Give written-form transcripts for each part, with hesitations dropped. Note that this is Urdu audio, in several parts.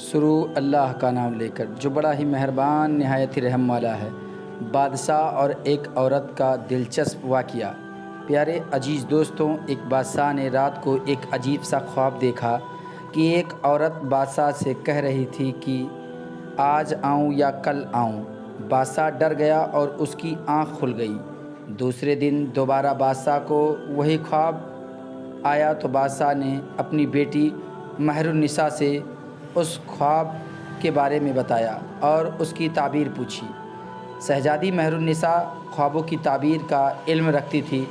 شروع اللہ کا نام لے کر جو بڑا ہی مہربان نہایت ہی رحم والا ہے۔ بادشاہ اور ایک عورت کا دلچسپ واقعہ۔ پیارے عزیز دوستوں، ایک بادشاہ نے رات کو ایک عجیب سا خواب دیکھا کہ ایک عورت بادشاہ سے کہہ رہی تھی کہ آج آؤں یا کل آؤں۔ بادشاہ ڈر گیا اور اس کی آنکھ کھل گئی۔ دوسرے دن دوبارہ بادشاہ کو وہی خواب آیا تو بادشاہ نے اپنی بیٹی مہر النساء سے اس خواب کے بارے میں بتایا اور اس کی تعبیر پوچھی۔ شہزادی مہر النساء خوابوں کی تعبیر کا علم رکھتی تھی۔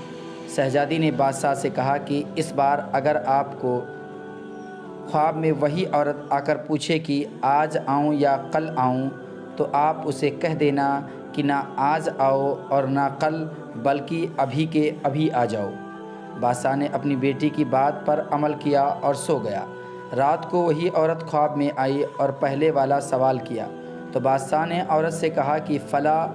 شہزادی نے بادشاہ سے کہا کہ اس بار اگر آپ کو خواب میں وہی عورت آ کر پوچھے کہ آج آؤں یا کل آؤں تو آپ اسے کہہ دینا کہ نہ آج آؤ اور نہ کل، بلکہ ابھی کے ابھی آ جاؤ۔ بادشاہ نے اپنی بیٹی کی بات پر عمل کیا اور سو گیا۔ رات کو وہی عورت خواب میں آئی اور پہلے والا سوال کیا تو بادشاہ نے عورت سے کہا کہ فلاں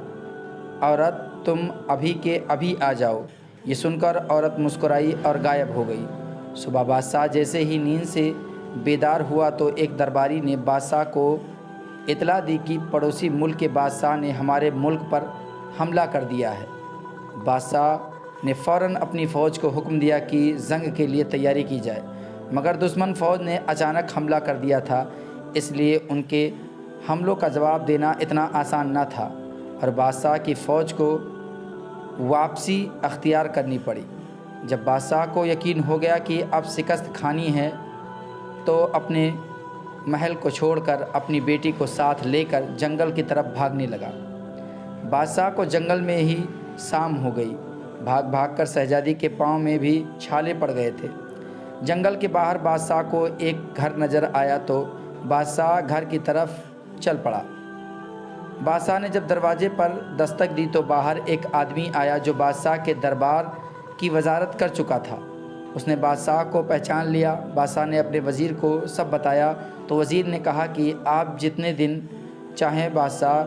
عورت تم ابھی کے ابھی آ جاؤ۔ یہ سن کر عورت مسکرائی اور غائب ہو گئی۔ صبح بادشاہ جیسے ہی نیند سے بیدار ہوا تو ایک درباری نے بادشاہ کو اطلاع دی کہ پڑوسی ملک کے بادشاہ نے ہمارے ملک پر حملہ کر دیا ہے۔ بادشاہ نے فوراً اپنی فوج کو حکم دیا کہ جنگ کے لیے تیاری کی جائے، مگر دشمن فوج نے اچانک حملہ کر دیا تھا، اس لیے ان کے حملوں کا جواب دینا اتنا آسان نہ تھا اور بادشاہ کی فوج کو واپسی اختیار کرنی پڑی۔ جب بادشاہ کو یقین ہو گیا کہ اب شکست کھانی ہے تو اپنے محل کو چھوڑ کر اپنی بیٹی کو ساتھ لے کر جنگل کی طرف بھاگنے لگا۔ بادشاہ کو جنگل میں ہی شام ہو گئی۔ بھاگ بھاگ کر شہزادی کے پاؤں میں بھی چھالے پڑ گئے تھے۔ جنگل کے باہر بادشاہ کو ایک گھر نظر آیا تو بادشاہ گھر کی طرف چل پڑا۔ بادشاہ نے جب دروازے پر دستک دی تو باہر ایک آدمی آیا جو بادشاہ کے دربار کی وزارت کر چکا تھا۔ اس نے بادشاہ کو پہچان لیا۔ بادشاہ نے اپنے وزیر کو سب بتایا تو وزیر نے کہا کہ آپ جتنے دن چاہیں بادشاہ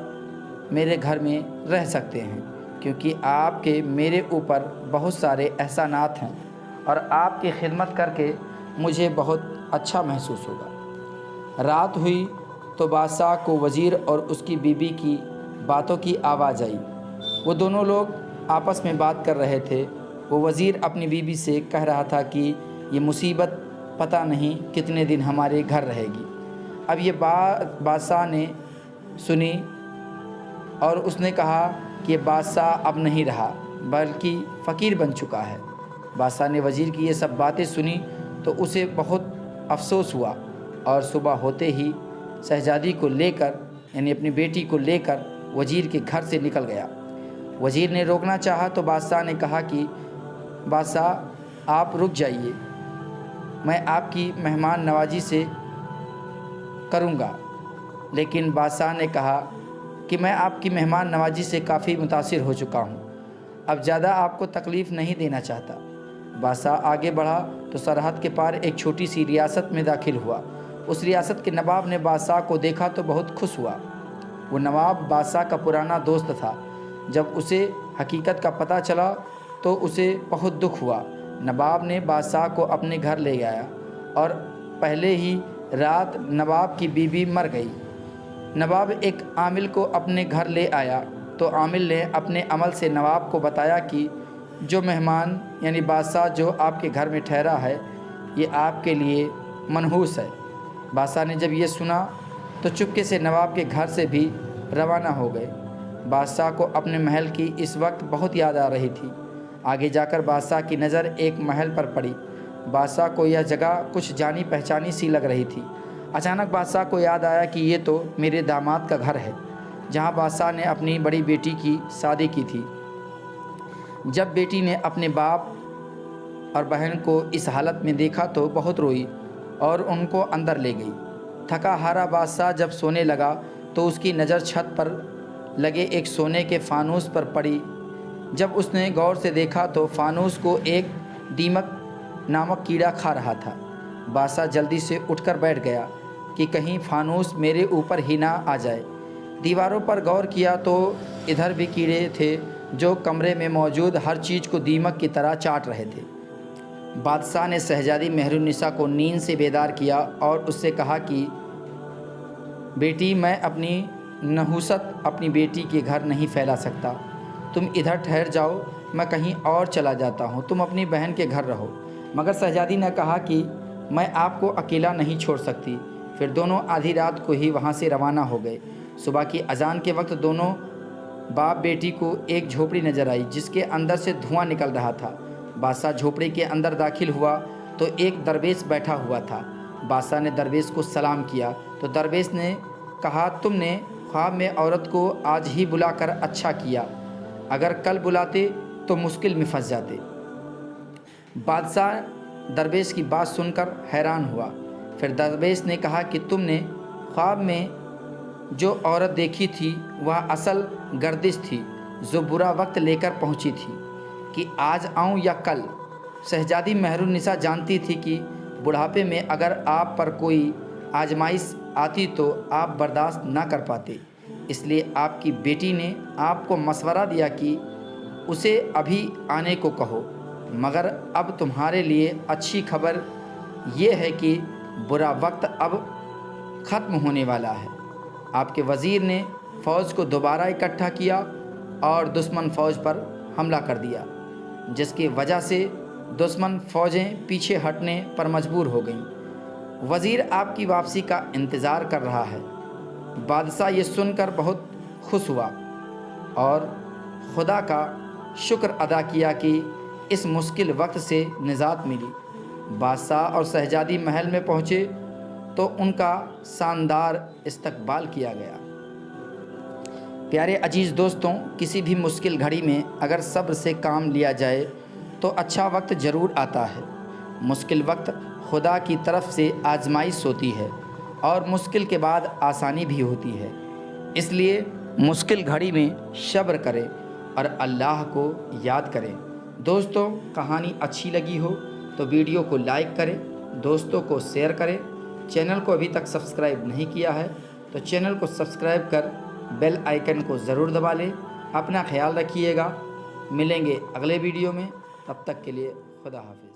میرے گھر میں رہ سکتے ہیں، کیونکہ آپ کے میرے اوپر بہت سارے احسانات ہیں اور آپ کی خدمت کر کے مجھے بہت اچھا محسوس ہوگا۔ رات ہوئی تو بادشاہ کو وزیر اور اس کی بیوی کی باتوں کی آواز آئی۔ وہ دونوں لوگ آپس میں بات کر رہے تھے۔ وہ وزیر اپنی بیوی سے کہہ رہا تھا کہ یہ مصیبت پتہ نہیں کتنے دن ہمارے گھر رہے گی۔ اب یہ بات بادشاہ نے سنی اور اس نے کہا کہ یہ بادشاہ اب نہیں رہا بلکہ فقیر بن چکا ہے۔ بادشاہ نے وزیر کی یہ سب باتیں سنی تو اسے بہت افسوس ہوا اور صبح ہوتے ہی شہزادی کو لے کر یعنی اپنی بیٹی کو لے کر وزیر کے گھر سے نکل گیا۔ وزیر نے روکنا چاہا تو بادشاہ نے کہا کہ بادشاہ آپ رک جائیے، میں آپ کی مہمان نوازی سے کروں گا۔ لیکن بادشاہ نے کہا کہ میں آپ کی مہمان نوازی سے کافی متاثر ہو چکا ہوں، اب زیادہ آپ کو تکلیف نہیں دینا چاہتا۔ بادشاہ آگے بڑھا تو سرحد کے پار ایک چھوٹی سی ریاست میں داخل ہوا۔ اس ریاست کے نواب نے بادشاہ کو دیکھا تو بہت خوش ہوا۔ وہ نواب بادشاہ کا پرانا دوست تھا۔ جب اسے حقیقت کا پتہ چلا تو اسے بہت دکھ ہوا۔ نواب نے بادشاہ کو اپنے گھر لے آیا اور پہلے ہی رات نواب کی بیوی مر گئی۔ نواب ایک عامل کو اپنے گھر لے آیا تو عامل نے اپنے عمل سے نواب کو بتایا کہ جو مہمان یعنی بادشاہ جو آپ کے گھر میں ٹھہرا ہے یہ آپ کے لیے منحوس ہے۔ بادشاہ نے جب یہ سنا تو چپکے سے نواب کے گھر سے بھی روانہ ہو گئے۔ بادشاہ کو اپنے محل کی اس وقت بہت یاد آ رہی تھی۔ آگے جا کر بادشاہ کی نظر ایک محل پر پڑی۔ بادشاہ کو یہ جگہ کچھ جانی پہچانی سی لگ رہی تھی۔ اچانک بادشاہ کو یاد آیا کہ یہ تو میرے داماد کا گھر ہے جہاں بادشاہ نے اپنی بڑی بیٹی کی شادی کی تھی۔ جب بیٹی نے اپنے باپ اور بہن کو اس حالت میں دیکھا تو بہت روئی اور ان کو اندر لے گئی۔ تھکا ہارا بادشاہ جب سونے لگا تو اس کی نظر چھت پر لگے ایک سونے کے فانوس پر پڑی۔ جب اس نے غور سے دیکھا تو فانوس کو ایک دیمک نامک کیڑا کھا رہا تھا۔ بادشاہ جلدی سے اٹھ کر بیٹھ گیا کہ کہیں فانوس میرے اوپر ہی نہ آ جائے۔ دیواروں پر غور کیا تو ادھر بھی کیڑے تھے جو کمرے میں موجود ہر چیز کو دیمک کی طرح چاٹ رہے تھے۔ بادشاہ نے شہزادی مہر النساء کو نیند سے بیدار کیا اور اس سے کہا کہ بیٹی میں اپنی نحوست اپنی بیٹی کے گھر نہیں پھیلا سکتا، تم ادھر ٹھہر جاؤ، میں کہیں اور چلا جاتا ہوں، تم اپنی بہن کے گھر رہو۔ مگر شہزادی نے کہا کہ میں آپ کو اکیلا نہیں چھوڑ سکتی۔ پھر دونوں آدھی رات کو ہی وہاں سے روانہ ہو گئے۔ صبح کی اذان کے وقت دونوں باپ بیٹی کو ایک جھوپڑی نظر آئی جس کے اندر سے دھواں نکل رہا تھا۔ بادشاہ جھوپڑی کے اندر داخل ہوا تو ایک درویش بیٹھا ہوا تھا۔ بادشاہ نے درویش کو سلام کیا تو درویش نے کہا، تم نے خواب میں عورت کو آج ہی بلا کر اچھا کیا، اگر کل بلاتے تو مشکل میں پھنس جاتے۔ بادشاہ درویش کی بات سن کر حیران ہوا۔ پھر درویش نے کہا کہ تم نے خواب میں جو عورت دیکھی تھی وہ اصل گردش تھی جو برا وقت لے کر پہنچی تھی کہ آج آؤں یا کل۔ شہزادی مہر النساء جانتی تھی کہ بڑھاپے میں اگر آپ پر کوئی آزمائش آتی تو آپ برداشت نہ کر پاتے، اس لیے آپ کی بیٹی نے آپ کو مشورہ دیا کہ اسے ابھی آنے کو کہو۔ مگر اب تمہارے لیے اچھی خبر یہ ہے کہ برا وقت اب ختم ہونے والا ہے۔ آپ کے وزیر نے فوج کو دوبارہ اکٹھا کیا اور دشمن فوج پر حملہ کر دیا، جس کی وجہ سے دشمن فوجیں پیچھے ہٹنے پر مجبور ہو گئیں۔ وزیر آپ کی واپسی کا انتظار کر رہا ہے۔ بادشاہ یہ سن کر بہت خوش ہوا اور خدا کا شکر ادا کیا کہ اس مشکل وقت سے نجات ملی۔ بادشاہ اور شہزادی محل میں پہنچے تو ان کا شاندار استقبال کیا گیا۔ پیارے عزیز دوستوں، کسی بھی مشکل گھڑی میں اگر صبر سے کام لیا جائے تو اچھا وقت ضرور آتا ہے۔ مشکل وقت خدا کی طرف سے آزمائش ہوتی ہے اور مشکل کے بعد آسانی بھی ہوتی ہے، اس لیے مشکل گھڑی میں صبر کریں اور اللہ کو یاد کریں۔ دوستوں، کہانی اچھی لگی ہو تو ویڈیو کو لائک کریں، دوستوں کو شیئر کریں۔ چینل کو ابھی تک سبسکرائب نہیں کیا ہے تو چینل کو سبسکرائب کر بیل آئیکن کو ضرور دبا لیں۔ اپنا خیال رکھیے گا، ملیں گے اگلے ویڈیو میں، تب تک کے لیے خدا حافظ۔